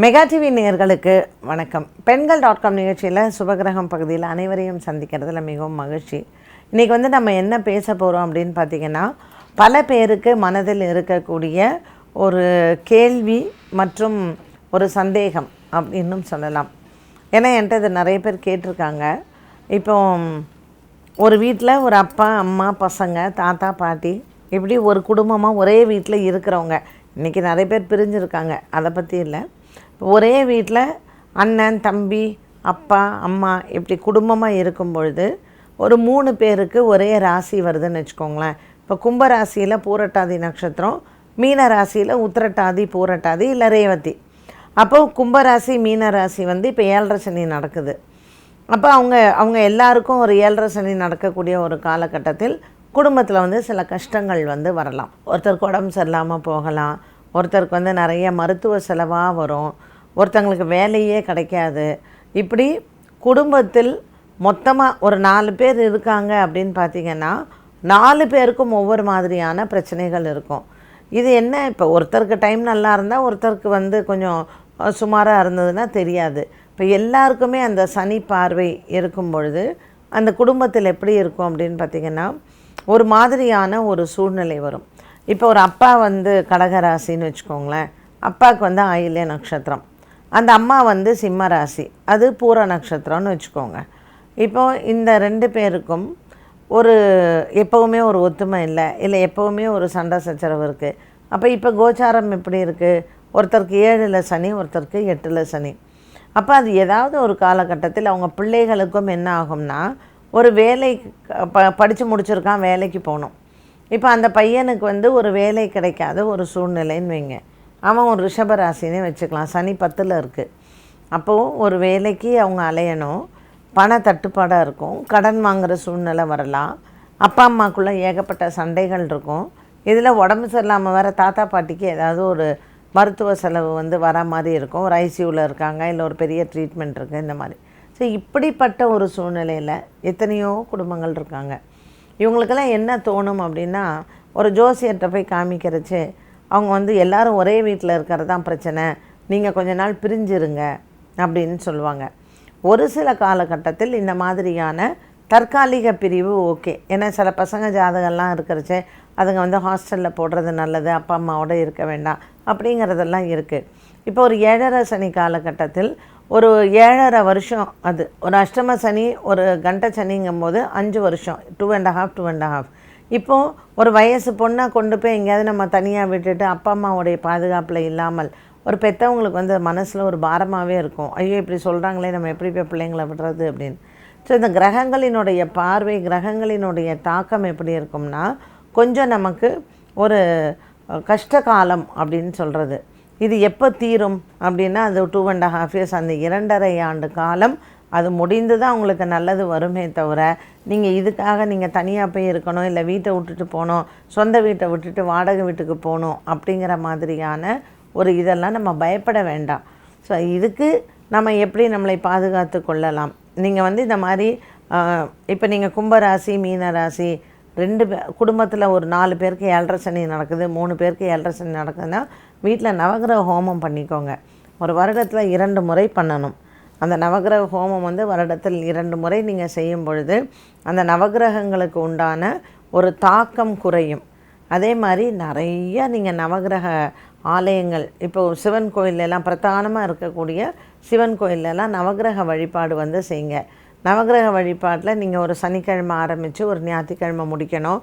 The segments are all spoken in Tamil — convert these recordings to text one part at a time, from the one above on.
மெகா டிவி நேயர்களுக்கு வணக்கம். பெண்கள்.com நிகழ்ச்சியில் சுபகிரகம் பகுதியில் அனைவரையும் சந்திக்கிறதுல மிகவும் மகிழ்ச்சி. இன்றைக்கி நம்ம என்ன பேச போகிறோம் அப்படின்னு பார்த்திங்கன்னா, பல பேருக்கு மனதில் இருக்கக்கூடிய ஒரு கேள்வி மற்றும் ஒரு சந்தேகம் அப்படின்னும் சொல்லலாம். ஏன்னா என்கிட்ட இது நிறைய பேர் கேட்டிருக்காங்க. இப்போ ஒரு வீட்டில் ஒரு அப்பா, அம்மா, பசங்க, தாத்தா, பாட்டி, இப்படி ஒரு குடும்பமாக ஒரே வீட்டில் இருக்கிறவங்க. இன்றைக்கி நிறைய பேர் பிரிஞ்சுருக்காங்க, அதை பற்றி இல்லை. ஒரே வீட்டில் அண்ணன், தம்பி, அப்பா, அம்மா இப்படி குடும்பமாக இருக்கும் பொழுது ஒரு 3 பேருக்கு ஒரே ராசி வருதுன்னு வச்சுக்கோங்களேன். இப்போ கும்ப ராசியில் பூரட்டாதி நட்சத்திரம், மீன ராசியில் உத்திரட்டாதி, பூரட்டாதி இல்லை ரேவதி. அப்போது கும்பராசி, மீன ராசி இப்போ 7.5 சனி நடக்குது. அப்போ அவங்க எல்லாருக்கும் ஒரு 7.5 சனி நடக்கக்கூடிய ஒரு காலகட்டத்தில் குடும்பத்தில் சில கஷ்டங்கள் வரலாம். ஒருத்தருக்கு உடம்பு சரியில்லாமல் போகலாம், ஒருத்தருக்கு நிறைய மருத்துவ செலவாக வரும், ஒருத்தங்களுக்கு வேலையே கிடைக்காது. இப்படி குடும்பத்தில் மொத்தமாக ஒரு 4 பேர் இருக்காங்க அப்படின்னு பார்த்திங்கன்னா 4 பேருக்கும் ஒவ்வொரு மாதிரியான பிரச்சனைகள் இருக்கும். இது என்ன, இப்போ ஒருத்தருக்கு டைம் நல்லா இருந்தால் ஒருத்தருக்கு கொஞ்சம் சுமாராக இருந்ததுன்னா தெரியாது. இப்போ எல்லாருக்குமே அந்த சனி பார்வை இருக்கும் பொழுது அந்த குடும்பத்தில் எப்படி இருக்கும் அப்படின்னு பார்த்திங்கன்னா ஒரு மாதிரியான ஒரு சூழ்நிலை வரும். இப்போ ஒரு அப்பா கடகராசின்னு வச்சுக்கோங்களேன். அப்பாவுக்கு ஆயில்ய நட்சத்திரம், அந்த அம்மா சிம்ம ராசி, அது பூர நட்சத்திரம்னு வச்சுக்கோங்க. இப்போது இந்த 2 பேருக்கும் எப்போவுமே ஒரு ஒத்துமை இல்லை எப்போவுமே ஒரு சண்டை சச்சரவு இருக்குது. அப்போ இப்போ கோச்சாரம் எப்படி இருக்குது, ஒருத்தருக்கு 7ல் சனி, ஒருத்தருக்கு 8ல் சனி. அப்போ அது ஏதாவது ஒரு காலகட்டத்தில் அவங்க பிள்ளைகளுக்கும் என்ன ஆகும்னா, ஒரு வேலை படித்து முடிச்சிருக்கான், வேலைக்கு போகணும். இப்போ அந்த பையனுக்கு ஒரு வேலை கிடைக்காத ஒரு சூழ்நிலைன்னு வைங்க. அவன் ஒரு ரிஷபராசினே வச்சுக்கலாம், சனி 10ல் இருக்குது. அப்போது ஒரு வேலைக்கு அவங்க அலையணும், பண தட்டுப்பாடாக இருக்கும், கடன் வாங்குகிற சூழ்நிலை வரலாம், அப்பா அம்மாக்குள்ளே ஏகப்பட்ட சண்டைகள் இருக்கும். இதில் உடம்பு சரியில்லாமல் வேறு தாத்தா பாட்டிக்கு ஏதாவது ஒரு மருத்துவ செலவு வர மாதிரி இருக்கும். ஒரு ஐசியூவில் இருக்காங்க, இல்லை ஒரு பெரிய ட்ரீட்மெண்ட் இருக்குது, இந்த மாதிரி. ஸோ இப்படிப்பட்ட ஒரு சூழ்நிலையில் எத்தனையோ குடும்பங்கள் இருக்காங்க. இவங்களுக்கெல்லாம் என்ன தோணும் அப்படின்னா, ஒரு ஜோசியர்கிட்ட போய் காமிக்கிறச்சு அவங்க எல்லோரும் ஒரே வீட்டில் இருக்கிறது தான் பிரச்சனை, நீங்கள் கொஞ்ச நாள் பிரிஞ்சிருங்க அப்படின்னு சொல்லுவாங்க. ஒரு சில காலகட்டத்தில் இந்த மாதிரியான தற்காலிக பிரிவு ஓகே. ஏன்னா சில பசங்க ஜாதகம்லாம் இருக்கிறச்சு அதுங்க ஹாஸ்டலில் போடுறது நல்லது, அப்பா அம்மாவோடு இருக்க வேண்டாம் அப்படிங்கிறதெல்லாம் இருக்குது. இப்போ ஒரு 7.5 சனி காலகட்டத்தில் ஒரு 7.5 வருஷம், அது ஒரு அஷ்டம சனி, ஒரு கண்ட சனிங்கும் போது 5 வருஷம், 2.5. இப்போது ஒரு வயசு பொண்ணை கொண்டு போய் எங்கேயாவது நம்ம தனியாக விட்டுட்டு அப்பா அம்மாவுடைய பாதுகாப்பில் இல்லாமல் ஒரு பெற்றவங்களுக்கு மனசில் ஒரு பாரமாகவே இருக்கும். ஐயோ இப்படி சொல்கிறாங்களே, நம்ம எப்படி போய் பிள்ளைங்களை விடுறது அப்படின்னு. ஸோ இந்த கிரகங்களினுடைய பார்வை, கிரகங்களினுடைய தாக்கம் எப்படி இருக்கும்னா, கொஞ்சம் நமக்கு ஒரு கஷ்டகாலம் அப்படின்னு சொல்கிறது. இது எப்போ தீரும் அப்படின்னா அது 2.5 years, அந்த 2.5 ஆண்டு காலம் அது முடிந்து தான் உங்களுக்கு நல்லது வருமே தவிர, நீங்கள் இதுக்காக நீங்கள் தனியாக போய் இருக்கணும், இல்லை வீட்டை விட்டுட்டு போகணும், சொந்த வீட்டை விட்டுட்டு வாடகை வீட்டுக்கு போகணும் அப்படிங்கிற மாதிரியான ஒரு இதெல்லாம் நம்ம பயப்பட வேண்டாம். ஸோ இதுக்கு நம்ம எப்படி நம்மளை பாதுகாத்து கொள்ளலாம். நீங்கள் இந்த மாதிரி இப்போ நீங்கள் கும்பராசி, மீன ராசி 2 குடும்பத்தில் ஒரு 4 பேருக்கு 7.5 சனி நடக்குது, 3 பேருக்கு 7.5 சனி நடக்குதுன்னா வீட்டில் நவகிரக ஹோமம் பண்ணிக்கோங்க. ஒரு வருடத்தில் 2 முறை பண்ணணும். அந்த நவகிரக ஹோமம் வருடத்தில் 2 முறை நீங்கள் செய்யும் பொழுது அந்த நவகிரகங்களுக்கு உண்டான ஒரு தாக்கம் குறையும். அதே மாதிரி நிறைய நீங்கள் நவகிரக ஆலயங்கள், இப்போது சிவன் கோயிலெல்லாம் பிரதானமாக இருக்கக்கூடிய சிவன் கோயிலெல்லாம் நவகிரக வழிபாடு செய்யுங்க. நவகிரக வழிபாட்டில் நீங்கள் ஒரு சனிக்கிழமை ஆரம்பித்து ஒரு ஞாயிற்றுக்கிழமை முடிக்கணும்.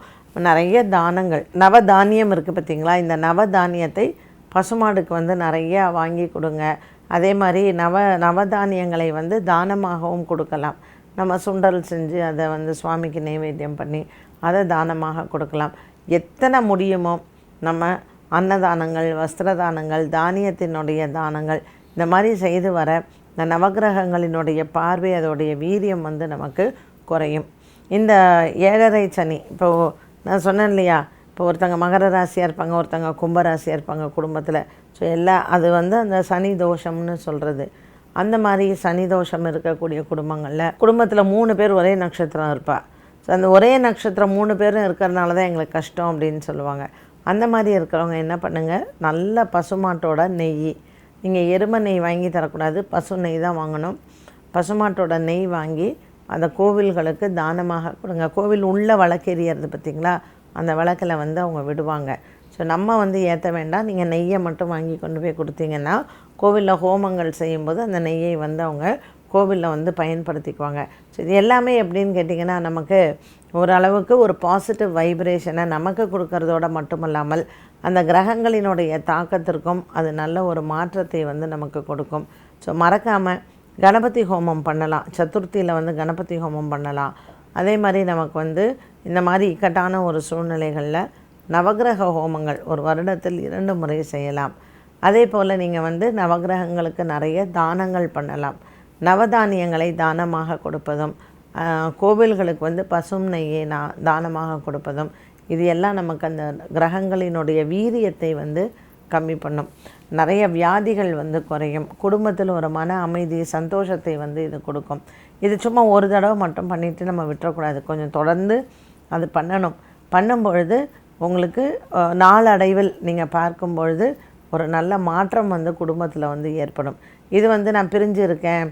நிறைய தானங்கள், நவதானியம் இருக்குது பார்த்திங்களா, இந்த நவதானியத்தை பசுமாடுக்கு நிறையா வாங்கி கொடுங்க. அதே மாதிரி நவதானியங்களை தானமாகவும் கொடுக்கலாம். நம்ம சுண்டல் செஞ்சு அதை சுவாமிக்கு நைவேத்தியம் பண்ணி அதை தானமாக கொடுக்கலாம். எத்தனை முடியுமோ நம்ம அன்னதானங்கள், வஸ்திரதானங்கள், தானியத்தினுடைய தானங்கள் இந்த மாதிரி செய்து வர இந்த நவகிரகங்களினுடைய பார்வை, அதோடைய வீரியம் நமக்கு குறையும். இந்த 7.5 சனி, இப்போது நான் சொன்னேன் இல்லையா, இப்போ ஒருத்தங்க மகர ராசியாக இருப்பாங்க, ஒருத்தங்க கும்பராசியாக இருப்பாங்க குடும்பத்தில். ஸோ அது அந்த சனி தோஷம்னு சொல்கிறது. அந்த மாதிரி சனி தோஷம் இருக்கக்கூடிய குடும்பத்தில் 3 பேர் ஒரே நட்சத்திரம் இருப்பாள். ஸோ அந்த ஒரே நட்சத்திரம் 3 பேரும் இருக்கிறதுனால தான் எங்களுக்கு கஷ்டம் அப்படின்னு சொல்லுவாங்க. அந்த மாதிரி இருக்கிறவங்க என்ன பண்ணுங்கள், நல்ல பசுமாட்டோட நெய் நீங்கள் எருமை நெய் வாங்கி தரக்கூடாது, பசு நெய் தான் வாங்கணும். பசுமாட்டோட நெய் வாங்கி அந்த கோவில்களுக்கு தானமாக கொடுங்க. கோவில் உள்ள விளக்கெரியறது பார்த்திங்களா, அந்த விளக்கில் வந்து அவங்க விடுவாங்க. ஸோ நம்ம வந்து ஏற்ற வேண்டாம், நீங்கள் நெய்யை மட்டும் வாங்கி கொண்டு போய் கொடுத்தீங்கன்னா கோவிலில் ஹோமங்கள் செய்யும்போது அந்த நெய்யை வந்து அவங்க கோவிலில் வந்து பயன்படுத்திக்குவாங்க. ஸோ இது எல்லாமே எப்படின்னு கேட்டிங்கன்னா, நமக்கு ஓரளவுக்கு ஒரு பாசிட்டிவ் வைப்ரேஷனை நமக்கு கொடுக்கறதோட மட்டுமல்லாமல் அந்த கிரகங்களினுடைய தாக்கத்திற்கும் அது நல்ல ஒரு மாற்றத்தை வந்து நமக்கு கொடுக்கும். ஸோ மறக்காமல் கணபதி ஹோமம் பண்ணலாம், சதுர்த்தியில் வந்து கணபதி ஹோமம் பண்ணலாம். அதே மாதிரி நமக்கு வந்து இந்த மாதிரி இக்கட்டான ஒரு சூழ்நிலைகளில் நவகிரக ஹோமங்கள் ஒரு வருடத்தில் 2 முறை செய்யலாம். அதே போல் நீங்கள் வந்து நவகிரகங்களுக்கு நிறைய தானங்கள் பண்ணலாம். நவதானியங்களை தானமாக கொடுப்பதும், கோவில்களுக்கு வந்து பசும் நெய்யை தானமாக கொடுப்பதும், இது எல்லாம் நமக்கு அந்த கிரகங்களினுடைய வீரியத்தை வந்து கம்மி பண்ணும். நிறைய வியாதிகள் வந்து குறையும். குடும்பத்தில் ஒரு மன அமைதி, சந்தோஷத்தை வந்து இது கொடுக்கும். இது சும்மா ஒரு தடவை மட்டும் பண்ணிவிட்டு நம்ம விட்டுறக்கூடாது, கொஞ்சம் தொடர்ந்து அது பண்ணணும். பண்ணும்பொழுது உங்களுக்கு நாளடைவில் நீங்கள் பார்க்கும் பொழுது ஒரு நல்ல மாற்றம் வந்து குடும்பத்தில் வந்து ஏற்படும். இது வந்து நான் பிரிஞ்சு இருக்கேன்,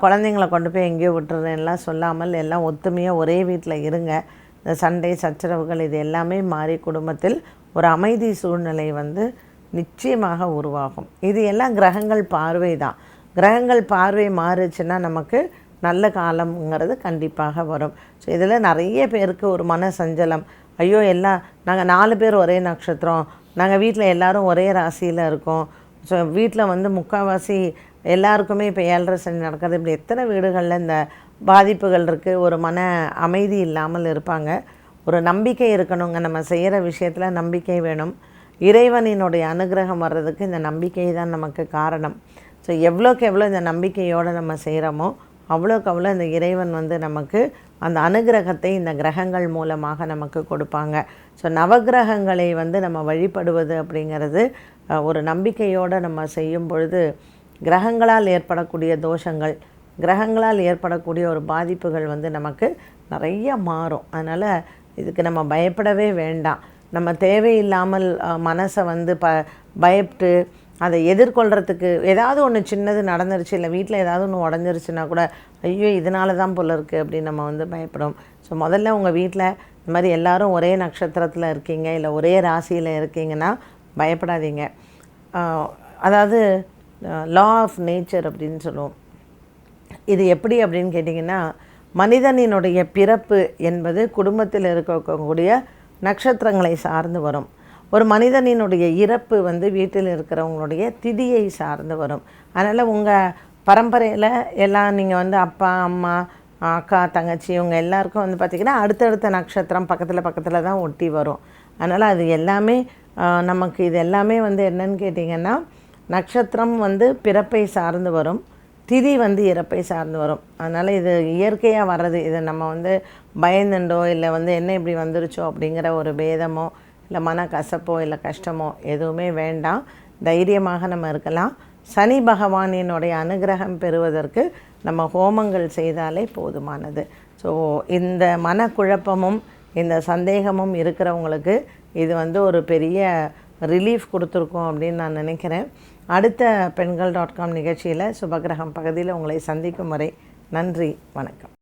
குழந்தைங்கள கொண்டு போய் எங்கேயோ விட்டுறேன்லாம் சொல்லாமல் எல்லாம் ஒத்துமையாக ஒரே வீட்டில் இருங்க. இந்த சண்டை சச்சரவுகள் இது எல்லாமே மாறி குடும்பத்தில் ஒரு அமைதி சூழ்நிலை வந்து நிச்சயமாக உருவாகும். இது எல்லாம் கிரகங்கள் பார்வை தான். கிரகங்கள் பார்வை மாறுச்சுன்னா நமக்கு நல்ல காலம்ங்கிறது கண்டிப்பாக வரும். ஸோ இதில் நிறைய பேருக்கு ஒரு மன சஞ்சலம், ஐயோ எல்லாம் நாங்கள் 4 பேர் ஒரே நட்சத்திரம், நாங்கள் வீட்டில் எல்லோரும் ஒரே ராசியில் இருக்கோம், ஸோ வீட்டில் வந்து முக்கால்வாசி எல்லாருக்குமே இப்போ 7.5 சனி நடக்கிறது, இப்படி எத்தனை வீடுகளில் இந்த பாதிப்புகள் இருக்குது. ஒரு மன அமைதி இல்லாமல் இருப்பாங்க. ஒரு நம்பிக்கை இருக்கணுங்க, நம்ம செய்கிற விஷயத்தில் நம்பிக்கை வேணும். இறைவனினுடைய அனுகிரகம் வர்றதுக்கு இந்த நம்பிக்கை தான் நமக்கு காரணம். ஸோ எவ்வளோக்கு எவ்வளோ இந்த நம்பிக்கையோடு நம்ம செய்கிறோமோ அவ்வளோக்கு அவ்வளோ இந்த இறைவன் வந்து நமக்கு அந்த அனுகிரகத்தை இந்த கிரகங்கள் மூலமாக நமக்கு கொடுப்பாங்க. ஸோ நவகிரகங்களை வந்து நம்ம வழிபடுவது அப்படிங்கிறது ஒரு நம்பிக்கையோடு நம்ம செய்யும் பொழுது கிரகங்களால் ஏற்படக்கூடிய தோஷங்கள், கிரகங்களால் ஏற்படக்கூடிய ஒரு பாதிப்புகள் வந்து நமக்கு நிறைய மாறும். அதனால் இதுக்கு நம்ம பயப்படவே வேண்டாம். நம்ம தேவையில்லாமல் மனசை வந்து பயப்பட்டு அதை எதிர்கொள்கிறதுக்கு ஏதாவது ஒன்று சின்னது நடந்துருச்சு, இல்லை வீட்டில் ஏதாவது ஒன்று உடஞ்சிருச்சுன்னா கூட ஐயோ இதனால தான் போல இருக்குது அப்படின்னு நம்ம வந்து பயப்படும். ஸோ முதல்ல உங்கள் வீட்டில் இந்த மாதிரி எல்லோரும் ஒரே நட்சத்திரத்தில் இருக்கீங்க, இல்லை ஒரே ராசியில் இருக்கீங்கன்னா பயப்படாதீங்க. அதாவது லா ஆஃப் நேச்சர் அப்படின்னு சொல்லுவோம். இது எப்படி அப்படின்னு கேட்டிங்கன்னா, மனிதனினுடைய பிறப்பு என்பது குடும்பத்தில் இருக்கக்கூடிய நட்சத்திரங்களை சார்ந்து வரும். ஒரு மனிதனினுடைய இறப்பு வந்து வீட்டில் இருக்கிறவங்களுடைய திதியை சார்ந்து வரும். அதனால் உங்கள் பரம்பரையில் எல்லாம் நீங்கள் வந்து அப்பா அம்மா அக்கா தங்கச்சி இவங்க எல்லாருக்கும் வந்து பார்த்திங்கன்னா அடுத்தடுத்த நட்சத்திரம் பக்கத்தில் தான் ஒட்டி வரும். அதனால் அது எல்லாமே நமக்கு இது எல்லாமே வந்து என்னன்னு கேட்டிங்கன்னா, நட்சத்திரம் வந்து பிறப்பை சார்ந்து வரும், திதி வந்து இறப்பை சார்ந்து வரும். அதனால் இது இயற்கையாக வர்றது. இதை நம்ம வந்து பயந்துண்டோ இல்லை வந்து என்ன இப்படி வந்துருச்சோ அப்படிங்கிற ஒரு பேதமோ இல்லை மன கசப்போ இல்லை கஷ்டமோ எதுவுமே வேண்டாம். தைரியமாக நம்ம இருக்கலாம். சனி பகவானினுடைய அனுகிரகம் பெறுவதற்கு நம்ம ஹோமங்கள் செய்தாலே போதுமானது. ஸோ இந்த மனக்குழப்பமும் இந்த சந்தேகமும் இருக்கிறவங்களுக்கு இது வந்து ஒரு பெரிய ரிலீஃப் கொடுத்துருக்கோம் அப்படின்னு நான் நினைக்கிறேன். அடுத்த பெண்கள்.com நிகழ்ச்சியில் சுபகிரகம் பகுதியில் உங்களை சந்திக்கும் வரை நன்றி, வணக்கம்.